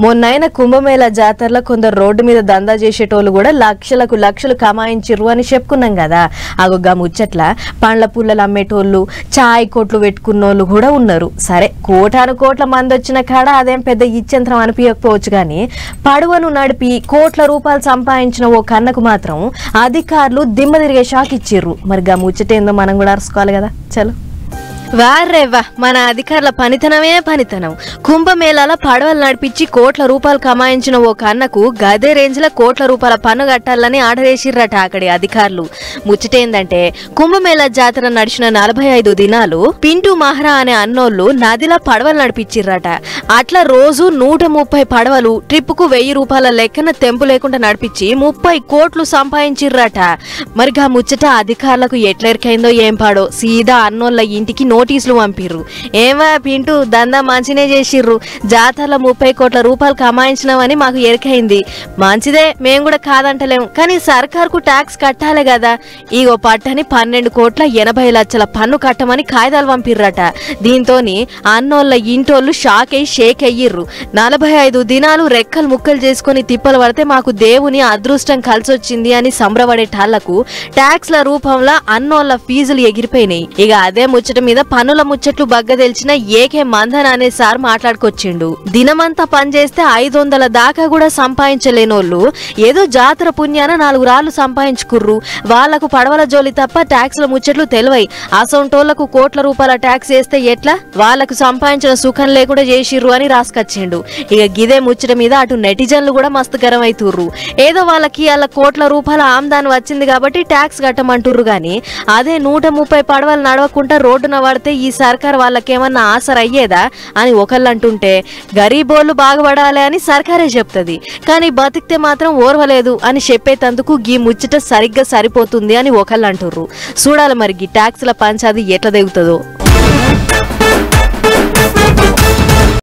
మొన్నైన కుంభమేళా జాతరలో కొందరు రోడ్డు మీద దందా చేసేటోళ్ళు కూడా లక్షలకు లక్షలు కమాయించిర్రు అని చెప్పుకున్నాం కదా. అగొగ్గా ముచ్చట్ల పండ్ల పుల్లలు అమ్మేటోళ్ళు, చాయ్ కోట్లు పెట్టుకున్నోళ్ళు కూడా ఉన్నారు. సరే, కోటాను కోట్ల మంది వచ్చిన కాడ అదేం పెద్ద ఇచ్చంత్రం అనిపించకపోవచ్చు కానీ పడవను నడిపి కోట్ల రూపాయలు సంపాదించిన ఓ కన్నకు మాత్రం అధికారులు దిమ్మ తిరిగే షాక్ ఇచ్చిర్రు. మరి గా ముచ్చటేందో మనం కూడా అరుచుకోవాలి కదా. చలో వారేవా, మన అధికారుల పనితనమే పనితనం. కుంభమేళాల పడవలు నడిపించి కోట్ల రూపాయలు కమాయించిన ఓ కన్నకు గదే రేంజ్ లో కోట్ల రూపాయల పన్ను కట్టాలని ఆర్డర్ వేసిర్రట అక్కడి అధికారులు. ముచ్చటేందంటే కుంభమేళా జాతర నడిచిన 45 దినాలు పింటూ మహారా అనే అన్నోళ్లు నదిలో పడవలు నడిపించిర్రట. అట్లా రోజు 130 పడవలు ట్రిప్పుకు 1000 రూపాయల లెక్కన తెంపు లేకుండా నడిపించి 30 కోట్లు సంపాదించిర్రట. మరిగా ముచ్చట అధికారులకు ఎట్లెరికైందో ఏం పాడో సీదా అన్నోళ్ల ఇంటికి నోటీసులు పంపిర్రు. ఏమా పింటూ, దందా మంచినే చేసిర్రు, జాతరలో 30 కోట్ల రూపాయలు కమాయించినామని మాకు ఎరికైంది. మంచిదే, మేం కూడా కాదంటలేము, కానీ సర్కార్కు ట్యాక్స్ కట్టాలి కదా. ఈగో పట్టని 12 కోట్ల 80 లక్షల పన్ను కట్టమని కాయిదాలు పంపిర్రట. దీంతోని అన్నోళ్ల ఇంటోళ్లు షాక్ అయ్యి షేక్ అయ్యిర్రు. 45 దినాలు రెక్కలు ముక్కలు చేసుకుని తిప్పలు పడితే మాకు దేవుని అదృష్టం కలిసొచ్చింది అని సంబరపడేటాళ్లకు ట్యాక్స్ల రూపంలో అన్నోళ్ల ఫీజులు ఎగిరిపోయినాయి. ఇక అదే ముచ్చట మీద పన్నుల ముచ్చట్లు బగ్గ తెలిసిన ఏకే మందన్ అనే సార్ మాట్లాడుకొచ్చిండు. దినమంతా పనిచేస్తే 500 దాకా కూడా సంపాదించలేనోళ్ళు ఏదో జాతర పుణ్యాన 4 రాళ్లు సంపాదించుకుర్రు. వాళ్లకు పడవల జోలి తప్ప ట్యాక్స్ల ముచ్చట్లు తెలివై. అసొంటోళ్లకు కోట్ల రూపాయల ట్యాక్స్ వేస్తే ఎట్లా, వాళ్లకు సంపాదించిన సుఖం లేకుండా చేసిర్రు అని రాసుకొచ్చిండు. ఇక గిదే ముచ్చట మీద అటు నెటిజన్లు కూడా మస్తు గరమైతుర్రు. ఏదో వాళ్ళకి అలా కోట్ల రూపాయల ఆమ్దాని వచ్చింది కాబట్టి ట్యాక్స్ కట్టమంటుర్రు గాని అదే 130 పడవలు నడవకుండా రోడ్డున పడితే ఈ సర్కార్ వాళ్ళకేమన్నా ఆసర అయ్యేదా అని ఒకళ్ళు అంటుంటే, గరీబోళ్లు బాగుపడాలి అని సర్కారే చెప్తుంది, కానీ బతికితే మాత్రం ఓర్వలేదు అని చెప్పేటందుకు గీ ముచ్చట సరిగ్గా సరిపోతుంది అని ఒకళ్ళు అంటుర్రు. చూడాలి మరి గీ ట్యాక్స్ల పంచాది ఎట్లా దిగుతుందో.